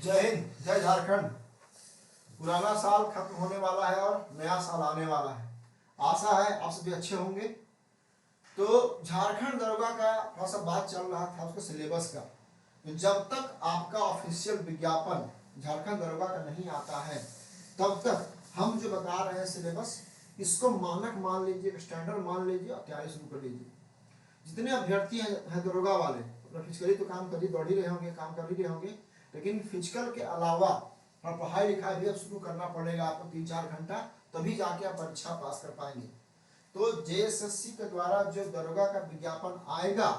जय हिंद, जय झारखंड। पुराना साल खत्म होने वाला है और नया साल आने वाला है। आशा है आप सभी अच्छे होंगे। तो झारखंड दरोगा का थोड़ा सा बात चल रहा था उसके सिलेबस का। तो जब तक आपका ऑफिशियल विज्ञापन झारखंड दरोगा का नहीं आता है तब तक हम जो बता रहे हैं सिलेबस, इसको मानक मान लीजिए, स्टैंडर्ड मान लीजिए और तैयारी शुरू कर लीजिए। जितने अभ्यर्थी हैं दरोगा वाले, अपना फिजिकली तो काम कर ही दौड़ ही रहे होंगे, काम कर ही रहे होंगे, लेकिन फिजिकल के अलावा और पढ़ाई लिखाई भी अब शुरू करना पड़ेगा आपको 3-4 घंटा, तभी जाके आप परीक्षा पास कर पाएंगे। तो जेएसएससी के द्वारा जो दरोगा का विज्ञापन आएगा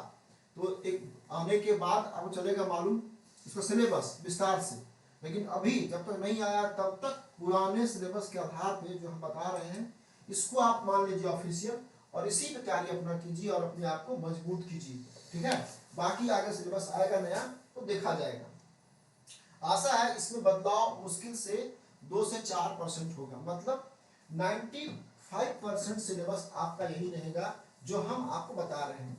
तो एक आने के बाद आपको चलेगा मालूम इसका सिलेबस विस्तार से। लेकिन अभी जब तक नहीं आया तब तक पुराने सिलेबस के आधार पे जो हम बता रहे हैं इसको आप मान लीजिए ऑफिशियल, और इसी पे तैयारी अपना कीजिए और अपने आप को मजबूत कीजिए। ठीक है, बाकी आगे सिलेबस आएगा नया तो देखा जाएगा। आशा है इसमें बदलाव मुश्किल से 2 से 4% होगा, मतलब 95% सिलेबस आपका यही रहेगा जो हम आपको बता रहे हैं।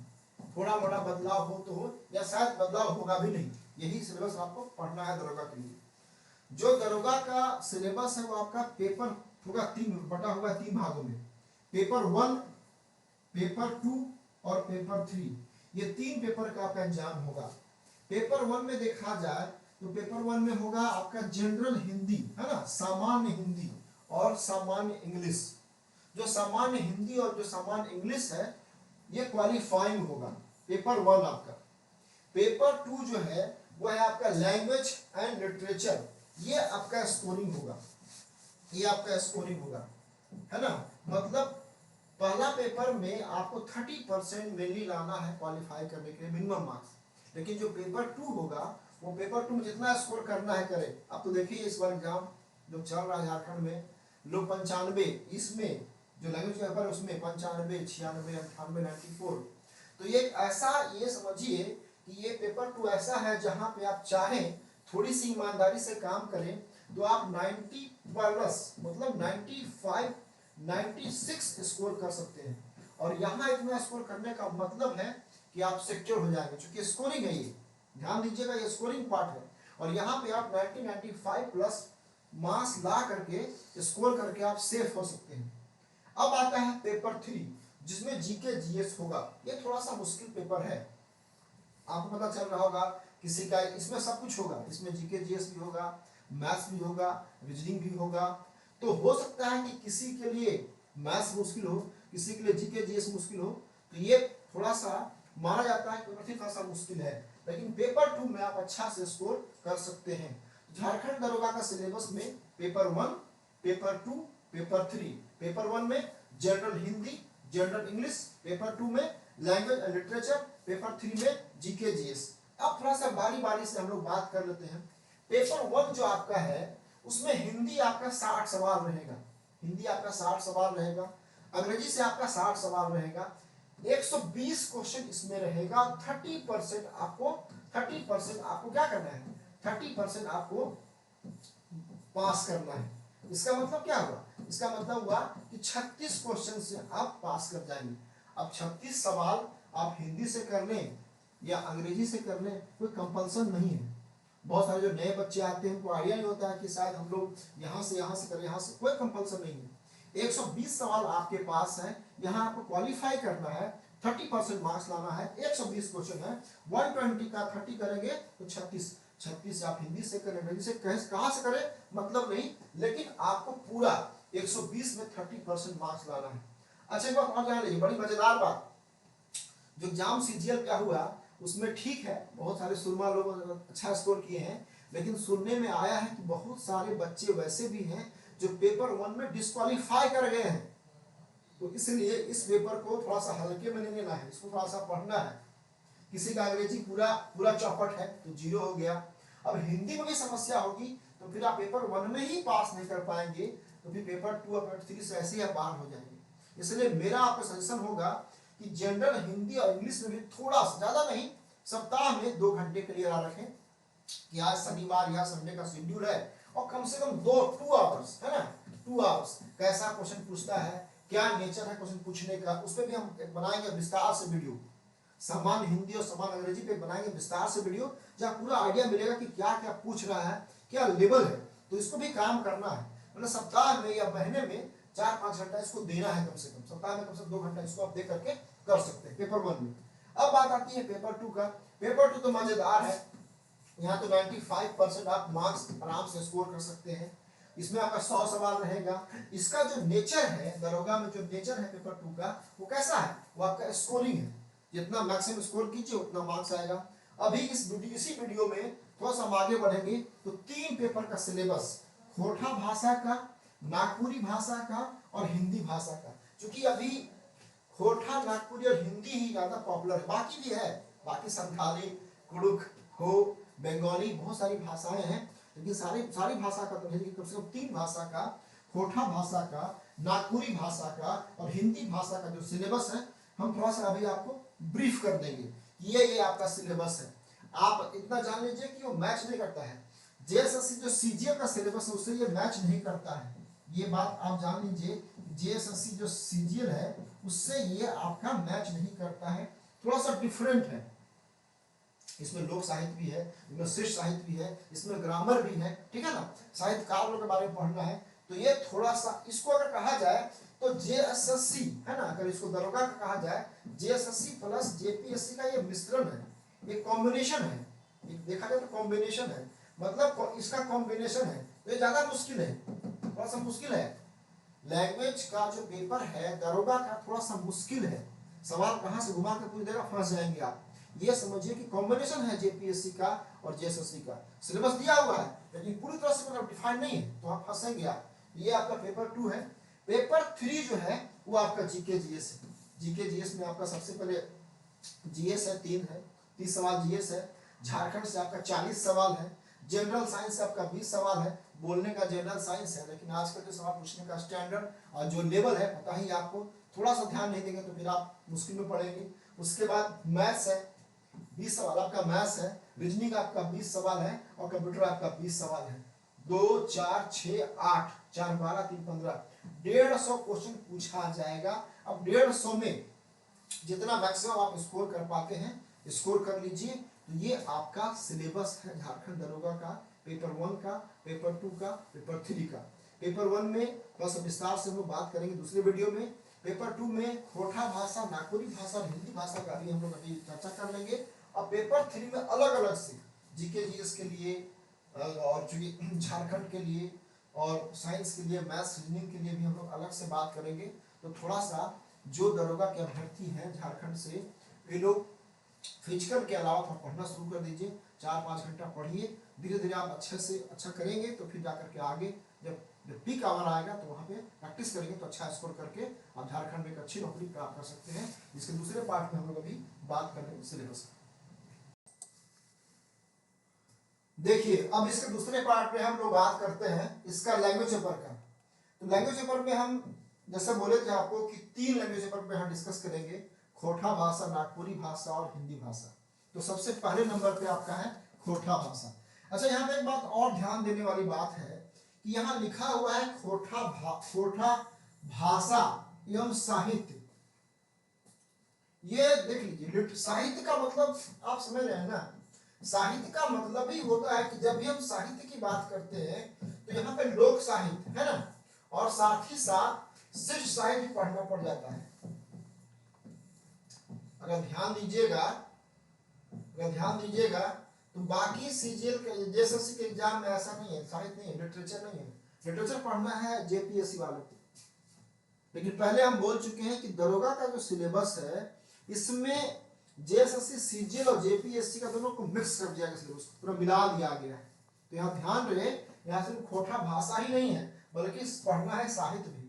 थोड़ा मोड़ा बदलाव हो तो हो, या शायद बदलाव होगा भी नहीं, यही सिलेबस आपको पढ़ना है दरोगा के लिए। जो दरोगा का सिलेबस है वो आपका पेपर होगा 3 बटा होगा 3 भागों में। पेपर 1, पेपर 2 और पेपर 3, ये 3 पेपर का आपका एग्जाम होगा। पेपर 1 में देखा जाए तो पेपर 1 में होगा आपका जनरल हिंदी, है ना, सामान्य हिंदी और सामान्य इंग्लिश। जो सामान्य हिंदी और जो सामान्य इंग्लिश है ये क्वालिफाइंग होगा पेपर 1 आपका। पेपर 2 जो है वो है आपका लैंग्वेज एंड लिटरेचर, ये आपका स्कोरिंग होगा, ये आपका स्कोरिंग होगा, है ना। मतलब पहला पेपर में आपको 30% मेनली लाना है क्वालिफाई करने के लिए, मिनिमम मार्क्स। लेकिन जो पेपर 2 होगा वो पेपर 2 में जितना स्कोर करना है करे। अब तो देखिए इस बार एग्जाम जो चल रहा है झारखंड में, लोग 95, इसमें जो लैंग्वेज पेपर है उसमें 95, 96, 98, 94। तो ये ऐसा, ये समझिए कि ये पेपर 2 ऐसा है जहां पे आप चाहें थोड़ी सी ईमानदारी से काम करें तो आप 90 प्लस, मतलब 95, 96 स्कोर कर सकते हैं। और यहाँ इतना स्कोर करने का मतलब है कि आप सिक्योर हो जाएंगे, क्योंकि स्कोरिंग है ये, ध्यान दीजिएगा ये स्कोरिंग पार्ट है। और यहाँ पे आप 95 प्लस मार्क्स ला करके स्कोर करके आप सेफ हो सकते हैं। अब आता है पेपर 3 जिसमें जीके जीएस होगा। ये थोड़ा सा मुश्किल पेपर है, आपको पता चल रहा होगा किसी का, इसमें सब कुछ होगा, इसमें जीके जीएस भी होगा, मैथ्स भी होगा, रीजनिंग भी होगा। तो हो सकता है कि किसी के लिए मैथ्स मुश्किल हो, किसी के लिए जीके जीएस मुश्किल हो, तो ये थोड़ा सा माना जाता है कि थोड़ा सा मुश्किल है। लेकिन पेपर 2 में आप अच्छा से स्कोर कर सकते हैं। झारखंड दरोगा का सिलेबस में पेपर 1, पेपर 2, पेपर 3। पेपर 1 में general Hindi, general English, paper 2 में लैंग्वेज एंड लिटरेचर, पेपर 3 में जीके जीएस। अब थोड़ा सा बारी बारी से हम लोग बात कर लेते हैं। पेपर 1 जो आपका है उसमें हिंदी आपका 60 सवाल रहेगा, हिंदी आपका 60 सवाल रहेगा, अंग्रेजी से आपका 60 सवाल रहेगा, 120 क्वेश्चन इसमें रहेगा। 30% आपको क्या करना है, 30% आपको पास करना है। इसका मतलब क्या हुआ, इसका मतलब हुआ कि 36 क्वेश्चन से आप पास कर जाएंगे। अब 36 सवाल आप हिंदी से कर लें या अंग्रेजी से कर लें, कोई कंपल्सन नहीं है। बहुत सारे जो नए बच्चे आते हैं उनको आइडिया नहीं होता है कि शायद हम लोग यहाँ से करें, यहाँ से, कोई कंपल्सन नहीं है। 120 सवाल आपके पास है, यहाँ आपको क्वालिफाई करना है, 30% मार्क्स लाना है। 120 क्वेश्चन है, 120 का 30 करेंगे तो 36 आप हिंदी से करें, अंग्रेजी से कहाँ से करें मतलब नहीं, लेकिन आपको पूरा 120 में 30% मार्क्स लाना है। अच्छा एक बात और जान लीजिए, बड़ी मजेदार बात, जो एग्जाम सीजीएल का हुआ उसमें ठीक है बहुत सारे सुरमा लोग अच्छा स्कोर किए हैं, लेकिन सुनने में आया है कि बहुत सारे बच्चे वैसे भी हैं जो पेपर 1 में डिस्क्वालीफाई कर गए हैं। तो इसलिए इस पेपर को थोड़ा सा हल्के में नहीं लेना है, इसको थोड़ा सा पढ़ना है। किसी का अंग्रेजी पूरा चौपट है तो 0 हो गया। अब हिंदी में भी समस्या होगी तो फिर आप पेपर 1 में ही पास नहीं कर पाएंगे, तो फिर पेपर 2 और पेपर 3 से ऐसे ही आप बाहर हो जाएंगे। इसलिए मेरा आपको सजेशन होगा कि जनरल हिंदी और इंग्लिश में भी थोड़ा सा, ज्यादा नहीं, सप्ताह में 2 घंटे क्लियर रखें कि आज शनिवार या संडे का शेड्यूल है, और कम से कम 2 आवर्स, है ना, 2 आवर्स कैसा क्वेश्चन पूछता है, क्या नेचर है क्वेश्चन पूछने का, उस पर भी हम बनाएंगे विस्तार से वीडियो। सामान्य हिंदी और सामान्य अंग्रेजी पे बनाएंगे विस्तार से वीडियो, जहाँ पूरा आइडिया मिलेगा कि क्या क्या पूछ रहा है, क्या लेवल है। तो इसको भी काम करना है, मतलब सप्ताह में या महीने में 4-5 घंटा इसको देना है कम से कम, सप्ताह में कम से कम 2 घंटा इसको आप दे करके कर सकते हैं पेपर 1 में। अब बात आती है पेपर 2 का। पेपर 2 तो मजेदार है, यहाँ तो 95% आप मार्क्स आराम से स्कोर कर सकते हैं। इसमें आपका 100 सवाल रहेगा। इसका जो नेचर है, दरोगा में जो नेचर है पेपर 2 का, वो कैसा है, वो आपका स्कोरिंग है। जितना मैक्सिमम स्कोर कीजिए उतना मार्क्स आएगा। अभी इसी वीडियो में थोड़ा सा हम आगे बढ़ेंगे तो 3 पेपर का सिलेबस, खोरठा भाषा का, नागपुरी भाषा का और हिंदी भाषा का। क्योंकि अभी खोरठा, नागपुरी और हिंदी ही ज्यादा पॉपुलर है, बाकी भी है, बाकी संथाली, कुड़ुक, हो, बंगाली, बहुत सारी भाषाएं हैं, लेकिन सारी भाषा का तो नहीं, लेकिन कम से कम 3 भाषा का, खोरठा भाषा का, नागपुरी भाषा का और हिंदी भाषा का जो सिलेबस है, हम थोड़ा सा अभी आपको ब्रीफ कर देंगे। ये आपका सिलेबस है। आप इतना जान लीजिए कि वो मैच नहीं करता है, जेएसएससी जो सीजीएल का सिलेबस है उससे ये मैच नहीं करता है। ये बात आप जान लीजिए, जेएसएससी जो सीजीएल है उससे ये आपका मैच नहीं करता है, थोड़ा सा डिफरेंट है। इसमें लोक साहित्य भी है, इसमें शिष्ट साहित्य भी है, इसमें ग्रामर भी है, ठीक है ना, साहित्यकारों के बारे में पढ़ना है। तो ये थोड़ा सा, इसको अगर कहा जाए तो जेएसएससी है ना, अगर इसको दरोगा का कहा जाए, जेएसएससी प्लस जेपीएससी का ये मिश्रण है, ये कॉम्बिनेशन है, देखा जाए तो कॉम्बिनेशन है, मतलब इसका कॉम्बिनेशन है, तो ये ज्यादा मुश्किल है, थोड़ा सा मुश्किल है। लैंग्वेज का जो पेपर है दरोगा का थोड़ा सा मुश्किल है, सवाल कहां से घुमा के पूरी देगा, फंस जाएंगे आप। ये समझिए कि कॉम्बिनेशन है जेपीएससी का और जेएसएससी का, सिलेबस दिया हुआ है लेकिन पूरी तरह से मतलब डिफाइन नहीं है, तो आप फंसेंगे आप। ये आपका पेपर 2 है। पेपर 3 जो है वो आपका जीके जीएस है। जीके जीएस में आपका सबसे पहले जीएस है, 3 है, 30 सवाल जीएस है। झारखंड से आपका 40 सवाल है। जनरल साइंस से आपका 20 सवाल है, बोलने का जनरल साइंस है, लेकिन आजकल जो सवाल पूछने का स्टैंडर्ड और जो लेवल है पता ही आपको, थोड़ा सा ध्यान नहीं देंगे तो फिर आप मुश्किल में पड़ेंगे। उसके बाद मैथ्स है, 20 सवाल आपका मैथ्स है। रीजनिंग आपका 20 सवाल है और कंप्यूटर आपका 20 सवाल है। 2 4 6 8 4 12 3 15 150 क्वेश्चन पूछा जाएगा। अब 150 में जितना मैक्सिमम आप स्कोर कर पाते हैं स्कोर कर लीजिए। तो ये आपका सिलेबस है झारखंड दरोगा का, पेपर 1 का, पेपर 2 का, पेपर 3 का। पेपर 1 में बस विस्तार से हम लोग बात करेंगे दूसरे वीडियो में। पेपर 2 में खोरठा भाषा, नागपुरी भाषा और हिंदी भाषा का भी हम लोग अभी चर्चा कर लेंगे। और पेपर 3 में अलग अलग से जीके जीएस के लिए और झारखंड के लिए और साइंस के लिए, मैथ्स रीजनिंग के लिए भी हम लोग अलग से बात करेंगे। तो थोड़ा सा जो दरोगा के अभ्यर्थी हैं झारखंड से, वे लोग फिजिकल के अलावा थोड़ा पढ़ना शुरू कर दीजिए, 4-5 घंटा पढ़िए, धीरे धीरे आप अच्छे से अच्छा करेंगे तो फिर जाकर के आगे जब पीक आवर आएगा तो वहाँ पे प्रैक्टिस करेंगे तो अच्छा स्कोर करके आप झारखंड में एक अच्छी नौकरी प्राप्त कर सकते हैं। इसके दूसरे पार्ट में हम लोग अभी बात करेंगे सिलेबस। देखिए अब इसके दूसरे पार्ट में हम लोग बात करते हैं इसका लैंग्वेज पेपर का। तो लैंग्वेज पेपर में हम जैसे बोले थे आपको कि 3 लैंग्वेज पेपर पे हम डिस्कस करेंगे, खोरठा भाषा, नागपुरी भाषा और हिंदी भाषा। तो सबसे पहले नंबर पे आपका है खोरठा भाषा। अच्छा, यहाँ पे एक बात और ध्यान देने वाली बात है कि यहाँ लिखा हुआ है खोरठा भाषा एवं साहित्य। ये देख लीजिए, साहित्य का मतलब आप समझ रहे हैं ना, साहित्य का मतलब ही होता है कि जब भी हम साहित्य की बात करते हैं तो यहाँ पे लोक साहित्य है ना, और साथ ही साथ शिष्ट साहित्य पढ़ना पड़ जाता है। अगर ध्यान दीजिएगा तो बाकी सीजीएल के जेएसएससी के एग्जाम में ऐसा नहीं है, साहित्य नहीं है, लिटरेचर नहीं है। लिटरेचर पढ़ना है जेपीएससी वालों को, लेकिन पहले हम बोल चुके हैं कि दरोगा का जो सिलेबस है इसमें जेएसएससी सीजीएल और जेपीएससी का दोनों को मिक्स कर दिया गया, सिलेबस पूरा मिला दिया गया है। तो यहाँ ध्यान रहे, यहाँ सिर्फ खोरठा भाषा ही नहीं है बल्कि पढ़ना है साहित्य भी,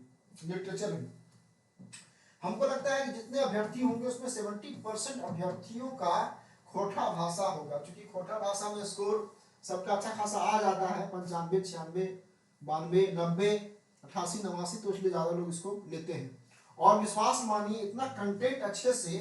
लिटरेचर भी। हमको लगता है कि जितने अभ्यर्थी होंगे उसमें 70% अभ्यर्थियों का खोरठा भाषा होगा, क्योंकि खोरठा भाषा में स्कोर सबका अच्छा खासा आ जाता है, 95 96 92 90 88 89, तो इसलिए ज्यादा लोग इसको लेते हैं। और विश्वास मानिए इतना कंटेंट अच्छे से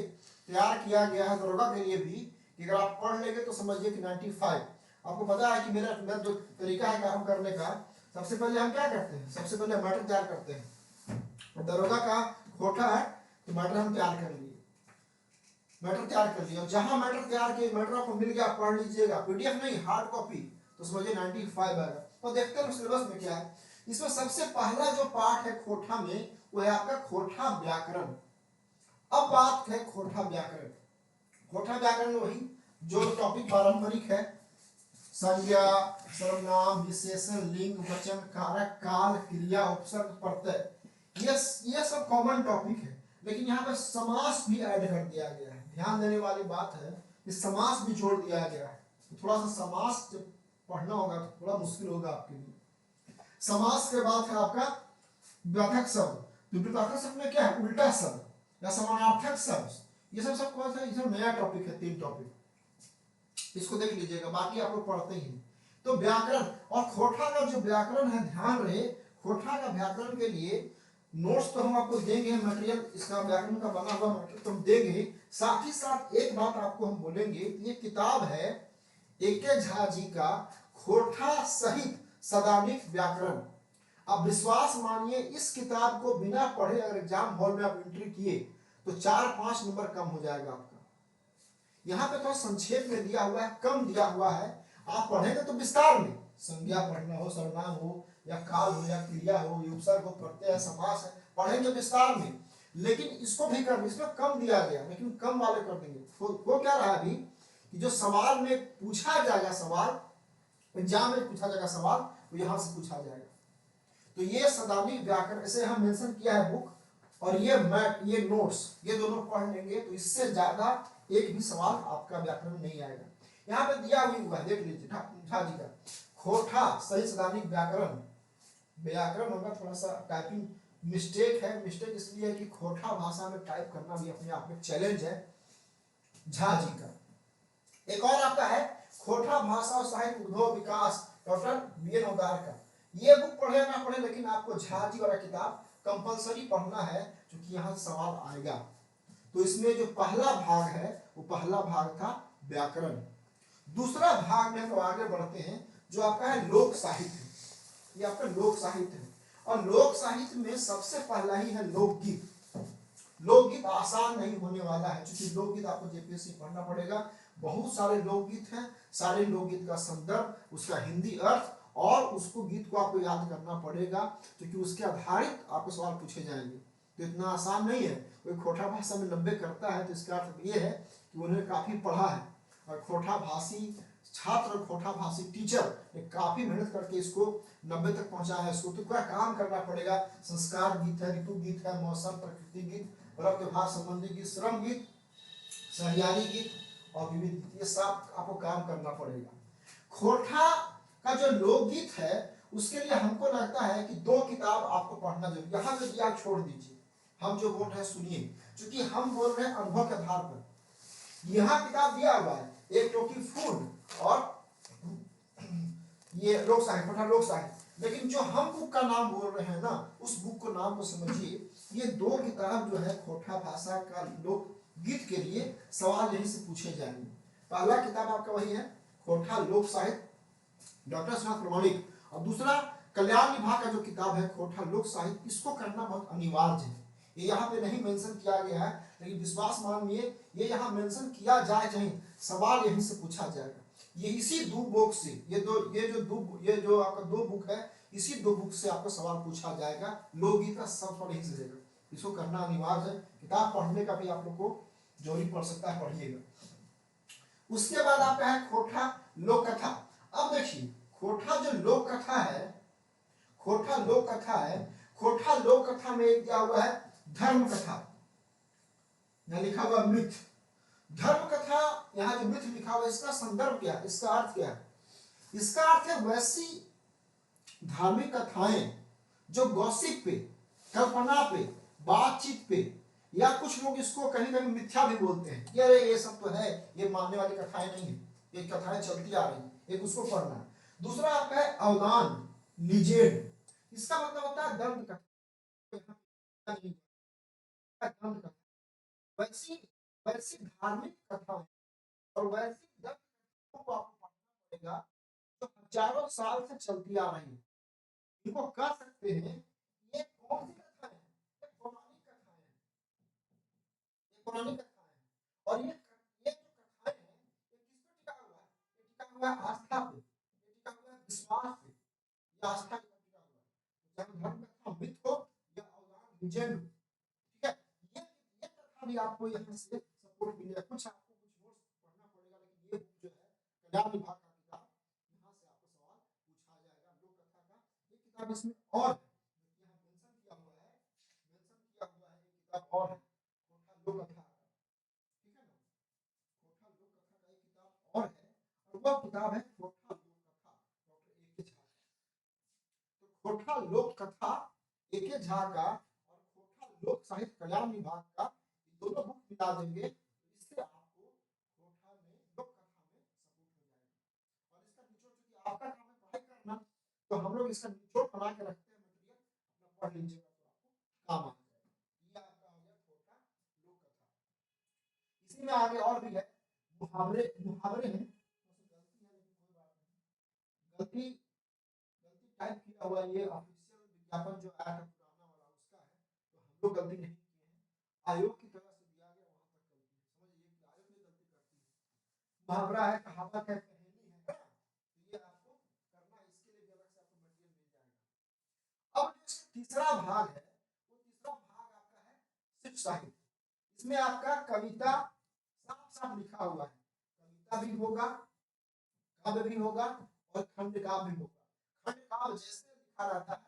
तैयार किया गया है दरोगा के लिए भी कि अगर आप पढ़ लेंगे तो समझिए कि 95। आपको पता है कि मेरा जो तरीका है काम करने का, सबसे पहले हम क्या करते हैं, सबसे पहले मैटर तैयार करते हैं। दरोगा का खोरठा है तो मैटर हम तैयार कर लिए, मैटर तैयार कर लिया, जहां मैटर तैयार किए, मैटर आपको मिल गया, पढ़ लीजिएगा, पीडीएफ नहीं हार्ड कॉपी, तो समझिए 95 आएगा। तो देखते हैं सिलेबस में क्या है। इसमें सबसे पहला जो पार्ट है खोटा में, वो है आपका खोटा व्याकरण। अब बात है खोटा व्याकरण। खोटा व्याकरण वही जो टॉपिक पारंपरिक है, संज्ञा, सर्वनाम, विशेषण, लिंग, वचन, कारक, काल, क्रिया, उपसर्ग, प्रत्यय, ये सब कॉमन टॉपिक है। लेकिन यहाँ पे समास भी ऐड कर दिया गया है। ध्यान देने वाली बात है कि समास भी जोड़ दिया गया है। तो थोड़ा सा समास जब पढ़ना होगा तो थोड़ा मुश्किल होगा आपके लिए। समास के बाद है आपका व्यापक शब्द। तो व्यापक शब्द में क्या है, उल्टा शब्द या समानार्थक शब्द, ये सब कौन सा, ये सब नया टॉपिक है, 3 टॉपिक, इसको देख लीजिएगा, बाकी आप लोग पढ़ते ही हैं। तो व्याकरण और खोटा का जो व्याकरण है, ध्यान रहे, खोटा का व्याकरण के लिए नोट्स तो हम आपको देंगे, मटेरियल इसका व्याकरण का बना हुआ मटेरियल तो हम देंगे। साथ ही साथ एक बात आपको हम बोलेंगे, ये किताब है एके झा जी का खोटा सहित सदानिक व्याकरण। अब विश्वास मानिए, इस किताब को बिना पढ़े अगर एग्जाम हॉल में आप एंट्री किए तो 4-5 नंबर कम हो जाएगा आपका। यहाँ पे थोड़ा संक्षेप में दिया हुआ है, कम दिया हुआ है। आप पढ़ेंगे तो विस्तार में, संज्ञा पढ़ना हो, सर्वनाम हो, या काल हो, या क्रिया हो, उपसर्ग हो, प्रत्यय है, समास है, पढ़ेंगे विस्तार में। लेकिन इसको भी कर, इसमें कम दिया गया, लेकिन कम वाले कर देंगे। वो क्या रहा अभी कि जो सवाल में पूछा जाएगा, सवाल एग्जाम में पूछा जाएगा सवाल, वो यहाँ से पूछा जाएगा। तो ये सदानी व्याकरण ऐसे हम मेंशन किया है बुक, और ये मैथ, ये नोट्स, ये दोनों पढ़ लेंगे तो इससे ज्यादा एक भी सवाल आपका व्याकरण नहीं आएगा। यहाँ पे दिया हुआ है, देख लीजिए झा जी का खोटा सही सदानिक व्याकरण। व्याकरण होगा, थोड़ा सा टाइपिंग मिस्टेक है, मिस्टेक इसलिए है कि खोटा भाषा में टाइप करना भी अपने आप में चैलेंज है। झा जी का एक और आपका है खोटा भाषा और साहित्य उद्भव विकास, डॉक्टर बी.एन. ओदार का। ये बुक पढ़े ना पढ़े, लेकिन आपको झा जी वाला किताब कंपलसरी पढ़ना है, क्योंकि यहाँ सवाल आएगा। तो इसमें जो पहला भाग है, वो पहला भाग था व्याकरण। दूसरा भाग में हम आगे बढ़ते हैं, जो आपका है लोक साहित्य। ये आपका लोक साहित्य है, और लोक साहित्य में सबसे पहला ही है लोकगीत। लोकगीत आसान नहीं होने वाला है, क्योंकि लोकगीत आपको जेपीएससी पढ़ना पड़ेगा। बहुत सारे लोकगीत हैं, सारे लोकगीत का संदर्भ, उसका हिंदी अर्थ, और उसको गीत को आपको याद करना पड़ेगा, क्योंकि उसके आधारित आपको सवाल पूछे जाएंगे। तो इतना आसान नहीं है। कोई खोटा भाषा में 90 करता है तो इसका अर्थ ये है कि उन्होंने काफी पढ़ा है, और खोटा भाषी छात्र, खोटा भाषी टीचर ने काफी मेहनत करके इसको 90 तक पहुंचा है। इसको तो क्या काम करना पड़ेगा। संस्कार गीत है, ऋतु गीत है, मौसम प्रकृति गीत, पर्व त्योहार संबंधी गीत, श्रम गीत, सहयारी गीत और विविध गीत, ये सब आपको काम करना पड़ेगा। खोटा का जो लोकगीत है, उसके लिए हमको लगता है कि 2 किताब आपको पढ़ना जरूरी। यहाँ पे आप छोड़ दीजिए, हम जो बोल रहे हैं सुनिए, क्योंकि हम बोल रहे हैं अनुभव के आधार पर। यहाँ किताब दिया हुआ है, एक टोकी फूड और ये लोक साहित्य, खोटा लोक साहित्य। लेकिन जो हम बुक का नाम बोल रहे हैं ना, उस बुक को नाम को समझिए। ये 2 किताब जो है खोटा भाषा का लोक गीत के लिए सवाल यहीं से पूछे जाएंगे। पहला किताब आपका वही है खोटा लोक साहित्य, डॉक्टर सुनाथ प्रमाणिक, और दूसरा कल्याण विभाग का जो किताब है खोटा लोक साहित्य, इसको करना बहुत अनिवार्य है। ये यहाँ पे नहीं मेंशन किया गया है, लेकिन विश्वास मानिए ये यहाँ मेंशन किया जाए चाहे, सवाल यहीं से पूछा जाएगा। ये इसी 2 बुक से, ये जो आपका 2 बुक है, इसी 2 बुक से आपको सवाल पूछा जाएगा। लोकगीत का सब सवाल यहीं से देगा, इसको करना अनिवार्य है। किताब पढ़ने का भी आप लोग को जरूरी पड़ सकता है, पढ़िएगा। उसके बाद आपका है खोटा लोक कथा। अब देखिए खोटा जो लोक कथा है, खोटा लोक कथा है, खोटा लोक कथा में दिया हुआ है धर्म कथा, यहाँ लिखा हुआ मिथ। धर्म कथा, यहाँ जो मिथ लिखा हुआ है, इसका संदर्भ क्या है, इसका अर्थ क्या है? इसका अर्थ है वैसी धार्मिक कथाएं जो गॉसिप पे, कल्पना पे, बातचीत पे, या कुछ लोग इसको कहीं कहीं मिथ्या भी बोलते हैं कि अरे ये सब तो है, ये मानने वाली कथाएं नहीं है, ये कथाएं चलती आ रही है, एक उसको पढ़ना है। दूसरा आपका है अवदान, लीजेंड, इसका मतलब होता है दंत कथा। वैसी वैसी धार्मिक कथा और वैसी दंत कथाओं को आपको पढ़ना पड़ेगा जो हजारों साल से चलती आ रही है। इनको कह सकते हैं ये कौन सी कथा है, ये पौराणिक कथा है, ये पौराणिक कथा है। और ये जो कथाएं हैं ये किस पे टिका हुआ है? ये टिका हुआ है आस्था पे, ये टिका हुआ है विश्वास पे, ये आस्था पे टिका हुआ है। चाहे धर्म कथा मिथ हो या अवदान लीजेंड हो, ठीक है, ये कथा भी आपको यहाँ से सपोर्ट मिलेगा। कुछ आपको कुछ नोट्स पढ़ना पड़ेगा, लेकिन ये बुक जो है कल्याण विभाग का किताब, यहाँ से आपको सवाल पूछा जाएगा लोक कथा का। ये किताब इसमें और है, यहाँ मेंशन किया हुआ है, मेंशन किया हुआ है, ये किताब और है खोटा लोक कथा का, ठीक है ना, खोटा लोक कथा का एक किताब और है, और वह किताब है खोटा लोक कथा डॉक्टर ए के झा। तो खोटा लोक कथा ए के झा का और खोटा लोक साहित्य कल्याण विभाग का, ये दोनों बुक मिला देंगे, इससे आपको खोटा में लोक कथा में सपोर्ट हो जाएगा। और इसका निचोड़, चूंकि आपका काम है पढ़ाई करना, तो हम लोग इसका निचोड़ बना के रखते हैं मटेरियल, अपना पढ़ लीजिएगा तो आपको काम आ जाएगा। ये आपका हो गया खोटा लोक कथा। इसी में आगे और भी है मुहावरे, मुहावरे हैं, गलती है लेकिन कोई बात नहीं, गलती गलती टाइप किया हुआ, ये ऑफिशियल विज्ञापन जो आया था पुराना वाला उसका है, तो हम लोग गलती नहीं किए हैं, आयोग की तरफ से दिया गया वहां तक गलती है, समझिए कि आयोग ने गलती करती है। मुहावरा है, कहावत है, पहेली है, तो ये आपको करना है, इसके लिए भी अलग से आपको मटेरियल मिल जाएगा। अब जो इसका तीसरा भाग है, वो तीसरा भाग आपका है शिव साहित्य। इसमें आपका कविता साफ साफ लिखा हुआ है, कविता भी होगा, काव्य भी होगा और खंड काव्य भी होगा। खंड काव्य जैसे लिखा रहता है,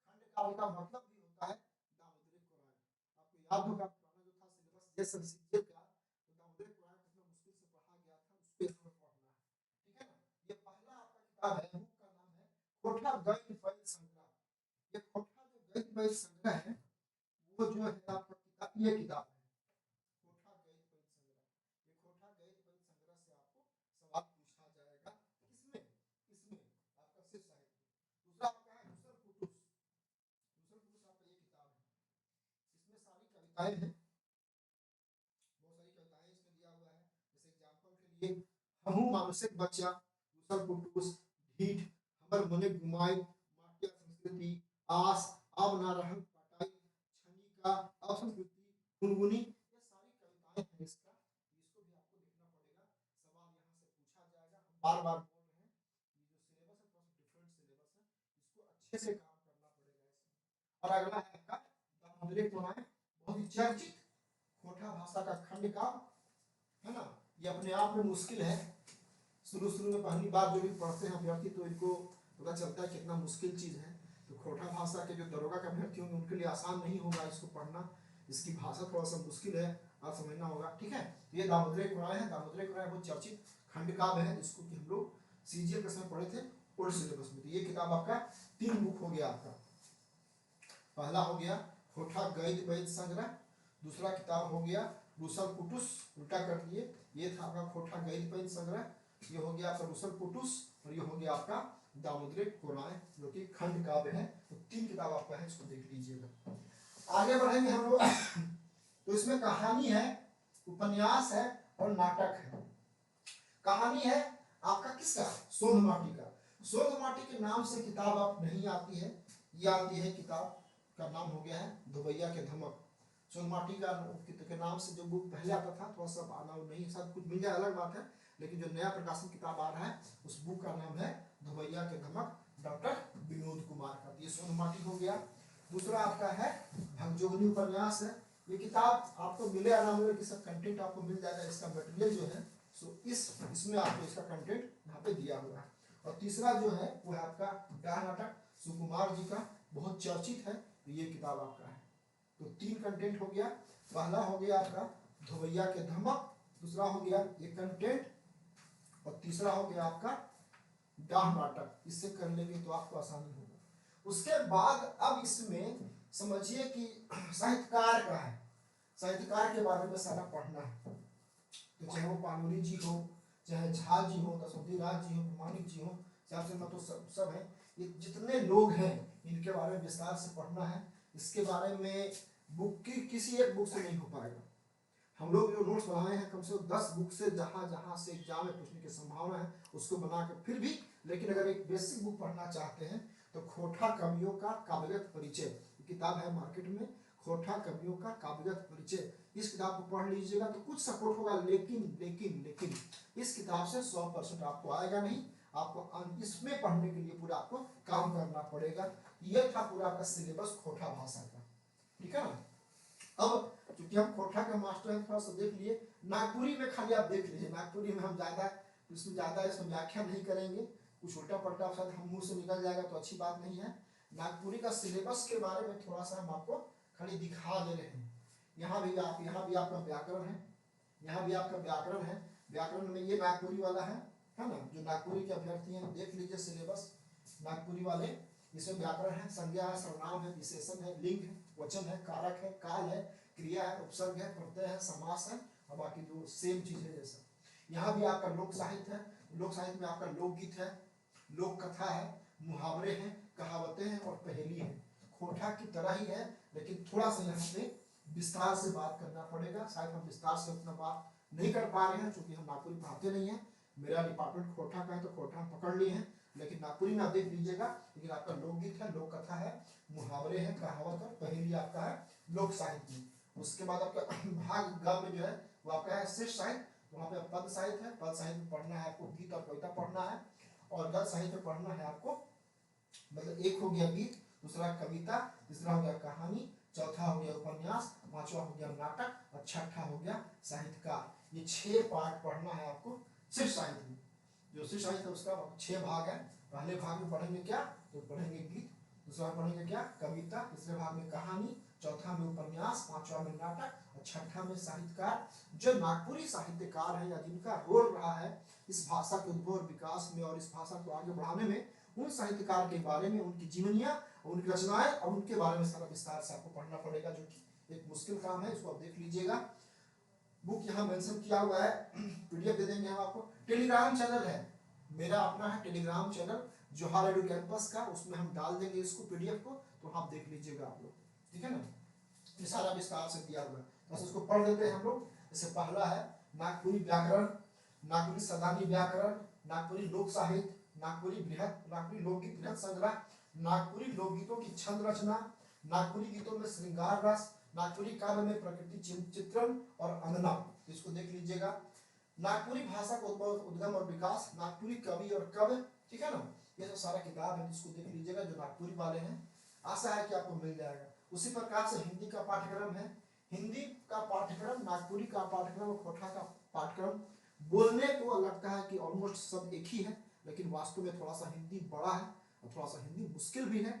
खंड काव्य का मतलब भी होता है दामोदरी पुराण। आपको याद होगा पुराना जो था सिलेबस जैसे सीजे का, तो दामोदरी पुराण कितना मुश्किल से पढ़ा गया था, उस पे हमें पढ़ना है, ठीक है ना। ये पहला आपका किताब है, बुक का नाम है खोटा गद्य पद्य संग्रह। ये खोटा जो गद्य पद्य संग्रह है, वो जो है आपका किताब, ये किताब है खोटा गद्य पद्य संग्रह। ये खोटा गद्य पद्य संग्रह से आपको सवाल पूछा जाएगा, किसमें, इसमें आपका शिव साहित्य। दूसरा आपका है रुसल कुटुस। रुसल कुटुस आपका ये किताब है, इसमें सारी कविताएं हैं, बहुत सारी कविताएं इसमें दिया हुआ है। जैसे एग्जांपल के लिए हमहु मानसिक बच्चा, रुसल कुटुस, ढीठ, हमर मने घुमाए, माटिया संस्कृति, आस, अब ना रहन पटाई, छनिका, अपसंस्कृति, गुनगुनी, ये सारी कविताएं हैं इसका, इसको भी आपको लिखना पड़ेगा, सवाल यहाँ से पूछा जाएगा। हम बार बार बोल रहे हैं, ये जो सिलेबस है थोड़ा सा डिफरेंट सिलेबस है, इसको अच्छे से काम करना पड़ेगा इसमें। और अगला है आपका दामोदरी पुराण, बहुत ही चर्चित खोटा भाषा का खंड का, है ना, ये अपने आप में मुश्किल है। शुरू शुरू में पहली बार जो भी पढ़ते हैं अभ्यर्थी, तो इनको पता चलता है कितना मुश्किल चीज है। तो खोटा भाषा के जो दरोगा के अभ्यर्थी होंगे उनके लिए आसान नहीं होगा इसको पढ़ना, इसकी भाषा थोड़ा सा मुश्किल है, आप समझना होगा, ठीक है। तो ये दामोदरी पुराण है, दामोदरी पुराण बहुत चर्चित खंड काव्य है, जिसको कि हम लोग सीजीएल के समय पढ़े थे ओल्ड सिलेबस में। तो ये किताब आपका 3 बुक हो गया आपका। पहला हो गया खोटा गद्य पद्य संग्रह, दूसरा किताब हो गया रुसल कुटुस, उल्टा कर दिए, ये था आपका खोटा गद्य पद्य संग्रह, ये हो गया आपका रुसल कुटुस, और ये हो गया आपका दामोदरी पुराण जो कि खंड काव्य है। तो 3 किताब आपका है, इसको देख लीजिएगा। आगे बढ़ेंगे हम लोग तो इसमें कहानी है, उपन्यास है और नाटक है। कहानी है आपका किसका, सोंध माटी का। सोंध माटी के नाम से किताब आप नहीं आती है, ये आती है किताब का नाम हो गया है धोबैया के धमक। सोंध माटी का के नाम से जो बुक पहले आता था, थोड़ा सा आना नहीं, सब कुछ मिल जाए अलग बात है, लेकिन जो नया प्रकाशन किताब आ रहा है उस बुक का नाम है धोबैया के धमक, डॉक्टर विनोद कुमार का। ये सोंध माटी हो गया। दूसरा आपका है भगजोगनी उपन्यास है, ये किताब आपको मिले या ना मिले, कि सब कंटेंट आपको मिल जाएगा, इसका मटेरियल जो है सो इसमें आपको इसका कंटेंट यहाँ पे दिया हुआ है। और तीसरा जो है वो है आपका डाह नाटक सुकुमार जी का, बहुत चर्चित है, तो ये किताब आपका है। तो 3 कंटेंट हो गया, पहला हो गया आपका धोबैया के धमक, दूसरा हो गया ये कंटेंट, और तीसरा हो गया आपका डाह नाटक। इससे कर लेंगे तो आपको आसानी होगा। उसके बाद अब इसमें समझिए कि साहित्यकार का है, साहित्यकार के बारे में सारा पढ़ना है। तो चाहे वो पानोली जी हो, चाहे झा जी हो, दशरथी राज जी हो, प्रमाणिक जी हो, चाहे से तो सब है, ये जितने लोग हैं इनके बारे में विस्तार से पढ़ना है। इसके बारे में बुक की किसी एक बुक से नहीं हो पाएगा। हम लोग जो नोट्स बनाए हैं कम से कम 10 बुक से, जहाँ जहाँ से एग्जाम में पूछने की संभावना है उसको बना के फिर भी, लेकिन अगर एक बेसिक बुक पढ़ना चाहते हैं तो खोटा कवियों का काव्यगत परिचय किताब है मार्केट में, खोटा कवियों का काव्यगत परिचय। इस किताब को पढ़ लीजिएगा तो कुछ सपोर्ट होगा, लेकिन लेकिन लेकिन इस किताब से 100% आपको आएगा नहीं। आपको इसमें पढ़ने के लिए पूरा आपको काम करना पड़ेगा। यह था पूरा आपका सिलेबस खोटा भाषा का, ठीक है ना। अब क्योंकि हम खोटा के मास्टर हैं, थोड़ा सा देख लिए। नागपुरी में खाली आप देख लीजिए, नागपुरी में हम ज्यादा इसमें व्याख्या नहीं करेंगे, कुछ उल्टा पलटा शायद हम मुंह से निकल जाएगा तो अच्छी बात नहीं है। नागपुरी का सिलेबस के बारे में थोड़ा सा हम आपको खाली दिखा दे रहे हैं। यहाँ भी आपका व्याकरण है, यहाँ भी आपका व्याकरण है। व्याकरण में ये नागपुरी वाला है ना। जो नागपुरी के अभ्यर्थी हैं देख लीजिए सिलेबस नागपुरी वाले। इसमें व्याकरण है, संज्ञा है, सर्वनाम है, विशेषण है, लिंग है, वचन है, कारक है, काल है, क्रिया है, उपसर्ग है, प्रत्यय है, समास है और बाकी जो सेम चीज है जैसा। यहाँ भी आपका लोक साहित्य है। लोक साहित्य में आपका लोकगीत है, लोक कथा है, मुहावरे हैं, कहावतें हैं और पहेली है। खोटा की तरह ही है, लेकिन थोड़ा सा यहाँ पे विस्तार से बात करना पड़ेगा। शायद हम विस्तार से उतना बात नहीं कर पा रहे हैं क्योंकि हम नागपुरी पढ़ाते नहीं है। मेरा डिपार्टमेंट खोटा का है तो खोटा हम पकड़ लिए हैं, लेकिन नागपुरी में आप देख लीजिएगा। लेकिन आपका लोकगीत है, लोक कथा है, मुहावरे है, कहावत और पहेली आपका है लोक साहित्य में। उसके बाद आपका भाग ग में जो है वो आपका है शिष्ट साहित्य। तो वहाँ पे पद साहित्य है, पद साहित्य में पढ़ना है आपको गीत और कविता पढ़ना है, और गद्य साहित्य में पढ़ना है आपको, मतलब एक हो गया गीत, दूसरा कविता, तीसरा हो गया कहानी, चौथा हो गया उपन्यास, पांचवा हो गया नाटक और छठा हो गया साहित्यकार। ये 6 पार्ट पढ़ना है आपको शिष्ट साहित्य में। जो शिष्ट साहित्य है उसका 6 भाग है। पहले भाग में पढ़ेंगे क्या, तो पढ़ेंगे गीत, दूसरा पढ़ेंगे क्या, कविता, तीसरे भाग में कहानी, चौथा में उपन्यास, पांचवा में नाटक और छठा में साहित्यकार। जो नागपुरी साहित्यकार है या जिनका रोल रहा है इस भाषा के उद्भव और विकास में और इस भाषा को आगे बढ़ाने में, उन साहित्यकार के बारे में, उनकी जीवनियां, उनकी रचनाएं और उनके बारे में सारा विस्तार से आपको पढ़ना पड़ेगा, जो कि एक मुश्किल काम है। इसको आप देख लीजिएगा। बुक यहाँ मेंशन किया हुआ है, पीडीएफ दे देंगे हम आपको। टेलीग्राम चैनल है मेरा अपना, है टेलीग्राम चैनल जोहार एडु कैंपस का, उसमें हम डाल देंगे इसको पीडीएफ को, तो आप देख लीजिएगा आप लोग, ठीक है ना। ये सारा विस्तार से दिया हुआ है, बस इसको पढ़ लेते हैं हम लोग। जैसे पहला है नागपुरी व्याकरण, नागपुरी सदानी व्याकरण, नागपुरी लोक साहित्य, नागपुरी लोकगीत बृहत संग्रह, नागपुरी लोकगीतों की छंद रचना, नागपुरी गीतों में श्रृंगार रस, नागपुरी काव्य में प्रकृति चित्रण और अंगना, इसको देख लीजिएगा। नागपुरी भाषा का उद्गम और विकास, नागपुरी कवि और कव्य, ठीक है ना। ये जो सारा किताब है इसको देख लीजिएगा, जो नागपुरी वाले हैं। आशा है कि आपको मिल जाएगा। उसी प्रकार से हिंदी का पाठ्यक्रम है। हिंदी का पाठ्यक्रम, नागपुरी का पाठ्यक्रम और खोटा का पाठ्यक्रम बोलने को लगता है कि ऑलमोस्ट सब एक ही है, लेकिन वास्तव में थोड़ा सा हिंदी बड़ा है और थोड़ा सा हिंदी मुश्किल भी है।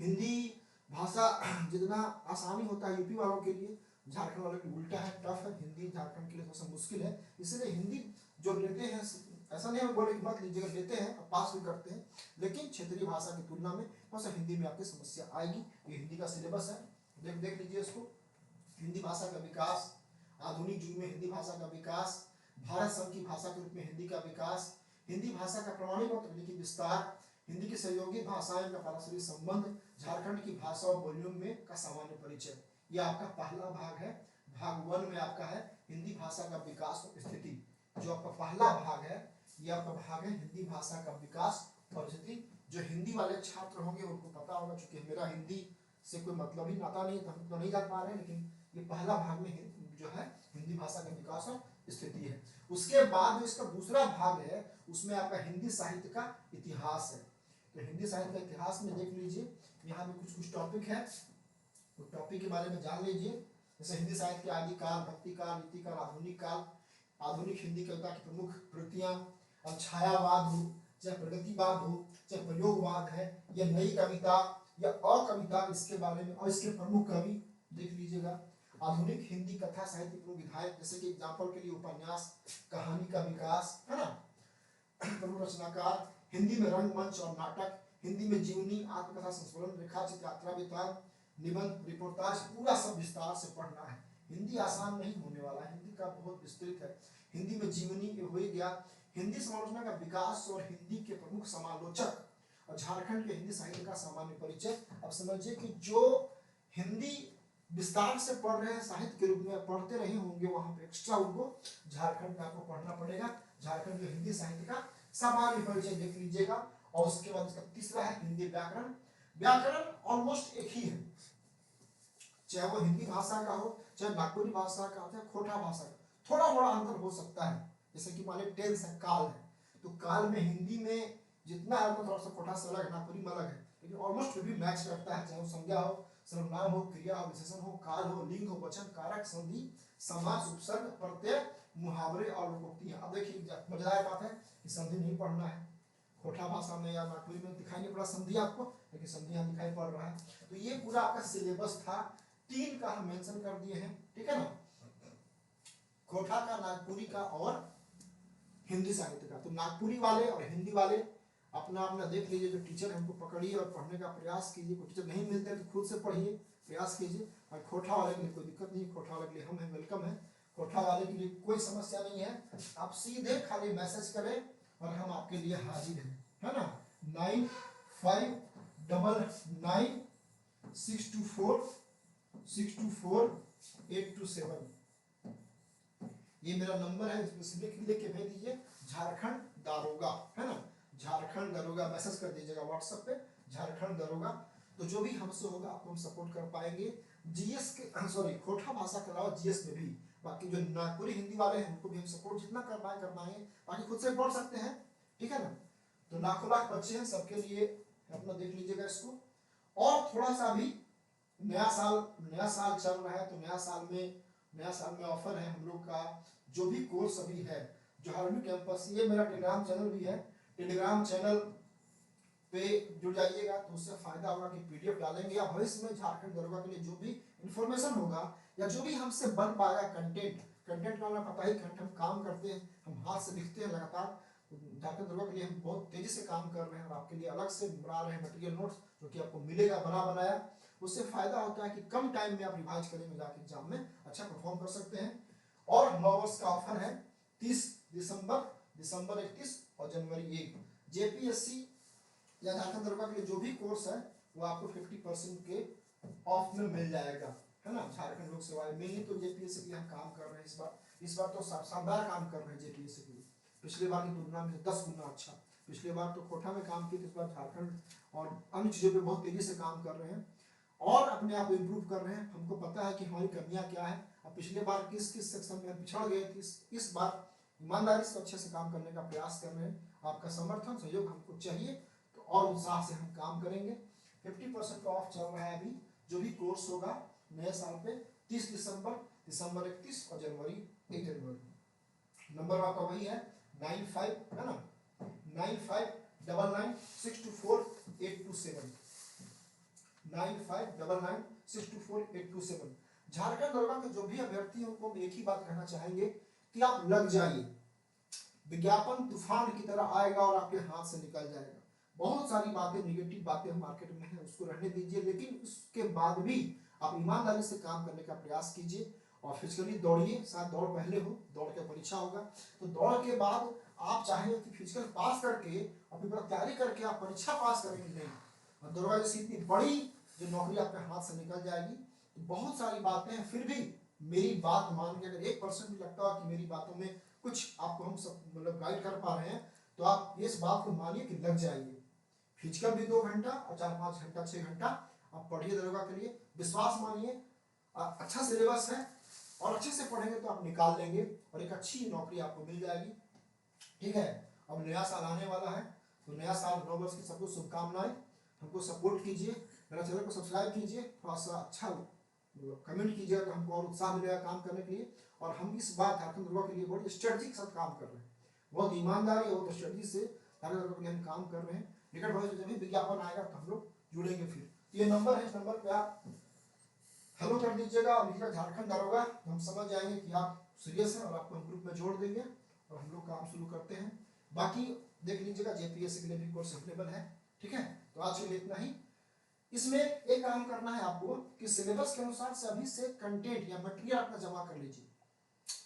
हिंदी भाषा जितना आसानी होता है यूपी वालों के लिए, झारखंड वालों के उल्टा है, टफ है। हिंदी झारखंड के लिए थोड़ा सा मुश्किल है, इसलिए हिंदी जो लेते हैं, ऐसा नहीं हम बोले कि मत लीजिएगा, लेते हैं और पास भी करते हैं, लेकिन क्षेत्रीय भाषा की तुलना में थोड़ा सा हिंदी में आपकी समस्या आएगी। ये हिंदी का सिलेबस है, देख लीजिए इसको। हिंदी भाषा का विकास, आधुनिक युग में हिंदी भाषा का विकास, भारत संघ की भाषा के रूप में हिंदी का विकास, हिंदी भाषा का प्रमाणिक और तकनीकी विस्तार, हिंदी की सहयोगी भाषाएं का पारस्परिक संबंध, झारखंड की भाषा और बोलियों में का सामान्य परिचय। यह आपका पहला भाग है। भाग 1 में आपका है हिंदी भाषा का विकास और स्थिति। जो आपका पहला भाग है यह आपका भाग है हिंदी भाषा का विकास और स्थिति। जो हिंदी वाले छात्र होंगे उनको पता होगा, क्योंकि मेरा हिंदी से कोई मतलब ही नाता नहीं, तो हम तो नहीं कर पा रहे हैं, लेकिन ये पहला भाग में जो है हिंदी भाषा का विकास और स्थिति है। उसके बाद जो इसका दूसरा भाग है उसमें आपका हिंदी साहित्य का इतिहास है। तो हिंदी साहित्य का इतिहास में देख लीजिए, यहाँ पे कुछ टॉपिक है, तो टॉपिक के बारे में जान लीजिए। जैसे हिंदी साहित्य के आदि काल, भक्ति काल, नीति काल, आधुनिक काल, आधुनिक हिंदी कविता की प्रमुख कृतियां, अब छायावाद हो, चाहे प्रगतिवाद हो, चाहे प्रयोगवाद है, या नई कविता या अकविता, इसके बारे में और इसके प्रमुख कवि देख लीजिएगा। आधुनिक हिंदी कथा साहित्य प्रमुख विधायक, जैसे कि एग्जाम्पल के लिए उपन्यास, कहानी का विकास, है ना। प्रमुख रचनाकार, हिंदी में रंगमंच और नाटक, हिंदी में जीवनी, आत्मकथा, संस्मरण, रेखाचित्र, यात्रा वृत्तांत, निबंध, रिपोर्टाज, पूरा सब विस्तार से पढ़ना है। हिंदी आसान नहीं होने वाला है, हिंदी का बहुत विस्तृत है। हिंदी में जीवनी हो गया, हिंदी समालोचना का विकास और हिंदी के प्रमुख समालोचक और झारखंड के हिंदी साहित्य का सामान्य परिचय। अब समझिए कि जो हिंदी विस्तार से पढ़ रहे हैं, साहित्य के रूप में पढ़ते रहे होंगे, वहां पे एक्स्ट्रा उनको झारखंड का आपको पढ़ना पड़ेगा। झारखंड के हिंदी साहित्य का सामान्य परिचय देख लीजिएगा। और उसके बाद इसका तीसरा है हिंदी व्याकरण। व्याकरण ऑलमोस्ट एक ही है, चाहे वो हिंदी भाषा का हो, चाहे नागपुरी भाषा का हो, चाहे खोटा भाषा का, थोड़ा थोड़ा अंतर हो सकता है। जैसे कि मान लीजिए टेंस है, काल है, तो काल में हिंदी में जितना है उतना थोड़ा सा खोटा सा अलग है, नागपुरी में अलग है, लेकिन ऑलमोस्ट फिर भी मैच करता है। चाहे वो संज्ञा हो, सर्वनाम हो, क्रिया हो, विशेषण हो, काल हो, लिंग हो, वचन, कारक, संधि, समास, उपसर्ग, प्रत्यय, मुहावरे और लोकोक्तियां। अब देखिए मजेदार बात है कि संधि नहीं पढ़ना है, खोटा भाषा में या नागपुरी में दिखाई नहीं पड़ा संधि आपको, लेकिन संधि यहाँ दिखाई पड़ रहा है। तो ये पूरा आपका सिलेबस था, 3 का हम मेंशन कर दिए हैं, ठीक है ना, खोटा का, नागपुरी का और हिंदी साहित्य का। तो नागपुरी वाले और हिंदी वाले अपना अपना देख लीजिए, जो टीचर हमको पकड़िए और पढ़ने का प्रयास कीजिए। कोई टीचर नहीं मिलते तो खुद से पढ़िए, प्रयास कीजिए। और खोटा वाले के लिए कोई दिक्कत नहीं, खोटा वाले के लिए हम हैं, वेलकम है। खोटा वाले के लिए कोई समस्या नहीं है, आप सीधे खाली मैसेज करें और हम आपके लिए हाजिर हैं, है ना। 9599624624 ये मेरा नंबर है, इसमें लिख के भेज दीजिए झारखंड दारोगा, है ना, झारखंड दारोगा मैसेज कर दीजिएगा व्हाट्सएप पे, झारखंड दारोगा। तो जो भी हमसे होगा आपको हम सपोर्ट कर पाएंगे, जीएस के सॉरी खोटा भाषा के अलावा जीएस में भी। बाकी जो नागपुरी हिंदी वाले हैं उनको भी हम सपोर्ट जितना कर पाएंगे, बाकी खुद से पढ़ सकते हैं, ठीक है ना। तो लाखों लाख बच्चे हैं, सबके लिए अपना देख लीजिएगा इसको। और थोड़ा सा भी नया साल चल रहा है, तो नया साल में ऑफर है हम लोग का, जो भी कोर्स अभी है जो हार्वर्ड कैंपस, ये मेरा टेलीग्राम चैनल भी है, टेलीग्राम चैनल पे जुड़ जाइएगा तो उससे फायदा होगा कि पीडीएफ डालेंगे या भविष्य में झारखंड दारोगा के लिए जो भी इंफॉर्मेशन होगा या जो भी हमसे बन पाएगा कंटेंट का हमें पता ही, हम काम करते हैं, हम हाथ से लिखते हैं लगातार। झारखंड दारोगा के लिए हम बहुत तेजी से काम कर रहे हैं और आपके लिए अलग से बना रहे हैं मटेरियल नोट्स, जो कि आपको मिलेगा बना बनाया। उससे फायदा होता है कि कम टाइम में आप रिवाइज करेंगे, जाके एग्जाम में अच्छा परफॉर्म कर सकते हैं। और 9 वर्ष का ऑफर है, 30 दिसंबर 31 और जनवरी 1। जेपीएससी या झारखंड दारोगा के लिए जो भी कोर्स है वो आपको 50% के ऑफ में मिल जाएगा, है ना। झारखंड लोक सेवा मेनली तो जेपीएससी के लिए हम काम कर रहे हैं इस बार तो शानदार काम कर रहे हैं जेपीएससी के लिए, पिछले बार की तुलना में 10 गुना अच्छा। पिछले बार तो कोटा में काम किए, इस बार झारखंड और अन्य चीजों पे बहुत तेजी से काम कर रहे हैं और अपने आप को इम्प्रूव कर रहे हैं। हमको पता है कि हमारी कमियां क्या है, अब पिछले बार किस किस सेक्शन में पिछड़ गए थे, इस बार ईमानदारी से अच्छे से काम करने का प्रयास कर रहे हैं। आपका समर्थन सहयोग हमको चाहिए, तो और उत्साह से हम काम करेंगे। 50% का ऑफ चल रहा है अभी, जो भी कोर्स होगा नए साल पे, 30 दिसंबर 31 और जनवरी 1 जनवरी। नंबर आपका वही है 95, है ना, 9599624827 9599624827। झारखंड दारोगा के जो भी अभ्यर्थी हैं उनको हम एक ही बात कहना चाहेंगे कि आप लग जाइए, विज्ञापन तूफान की तरह आएगा और आपके हाथ से निकल जाएगा। बहुत सारी बातें, नेगेटिव बातें मार्केट में है, उसको रहने दीजिए, लेकिन उसके बाद भी आप ईमानदारी से काम करने का प्रयास कीजिए और फिजिकली दौड़िए। शायद दौड़ पहले हो, दौड़ के परीक्षा होगा, तो दौड़ के बाद आप चाहेंगे कि फिजिकल पास करके और फिर तैयारी करके आप परीक्षा पास करेंगे नहीं, और दारोगा जैसी इतनी बड़ी जो नौकरी आपके हाथ से निकल जाएगी। तो बहुत सारी बातें हैं, फिर भी मेरी बात मान के अगर 1% भी लगता है कि मेरी बातों में कुछ आपको हम सब मतलब गाइड कर पा रहे हैं, तो आप इस बात को मानिए कि लग जाइए। फिजिकल भी 2 घंटा और 4-5 घंटा 6 घंटा आप पढ़िए दारोगा के लिए, विश्वास मानिए, अच्छा सिलेबस है और अच्छे से पढ़ेंगे तो आप निकाल लेंगे और एक अच्छी नौकरी आपको मिल जाएगी, ठीक है। अब नया साल आने वाला है, तो नया साल 9 वर्ष की सबको शुभकामनाएं। हमको सपोर्ट कीजिए, मेरा चैनल को सब्सक्राइब कीजिए, थोड़ा सा अच्छा मतलब कमेंट कीजिएगा तो हमको और उत्साह मिलेगा काम करने के लिए। और हम इस बार झारखंड दारोगा के लिए बड़ी स्ट्रेटजी के साथ काम कर रहे हैं, बहुत ईमानदारी और स्ट्रेटजी से झारखंड दारोगा के लिए हम काम कर रहे हैं। निकट भविष्य में जब भी विज्ञापन आएगा तो हम लोग जुड़ेंगे। फिर ये नंबर है, इस नंबर पे आप हेलो कर दीजिएगा और लिखिएगा झारखंड दारोगा, तो हम समझ जाएंगे कि आप सीरियस हैं और आपको हम ग्रुप में जोड़ देंगे और हम लोग काम शुरू करते हैं। बाकी देख लीजिएगा जेपीएससी के लिए भी कोर्स अवेलेबल है, ठीक है। तो आज के लिए इतना ही। इसमें एक काम करना है आपको कि सिलेबस के अनुसार से अभी से कंटेंट या मटेरियल अपना जमा कर लीजिए,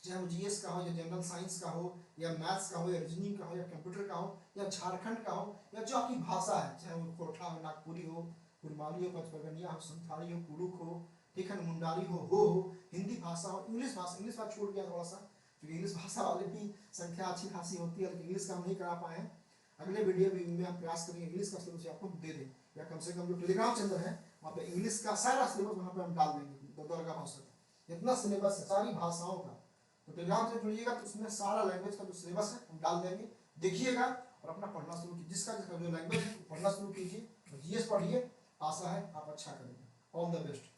चाहे वो जीएस का हो या जनरल साइंस का हो या मैथ्स का हो या रीजनिंग का हो या कंप्यूटर का हो या झारखंड का हो या जो आपकी भाषा है, चाहे वो कोठा हो, नागपुरी हो, कुरमाली हो, पचपरगनिया हो, संथाली हो, कुड़ुक हो, ठीक है, मुंडारी हो, हिंदी भाषा हो, इंग्लिश भाषा छूट गया थोड़ा सा, क्योंकि इंग्लिश भाषा वाले की संख्या अच्छी खासी होती है, लेकिन इंग्लिश का हम नहीं करा पाए हैं। अगले वीडियो में हम प्रयास करेंगे इंग्लिश का सिलेबस आपको दे दें, या कम से कम जो टेलीग्राम चैनल है वहाँ पे इंग्लिश का सारा सिलेबस वहाँ पे हम डाल देंगे। दरगाह भाषा का इतना सिलेबस है सारी भाषाओं का। तो टेलीग्राम से जुड़िएगा तो उसमें सारा लैंग्वेज का जो सिलेबस है हम डाल देंगे, देखिएगा और अपना पढ़ना शुरू कीजिए। जिसका जिसका जो लैंग्वेज है पढ़ना शुरू कीजिए, जीएस पढ़िए, आशा है आप अच्छा करेंगे। All the best.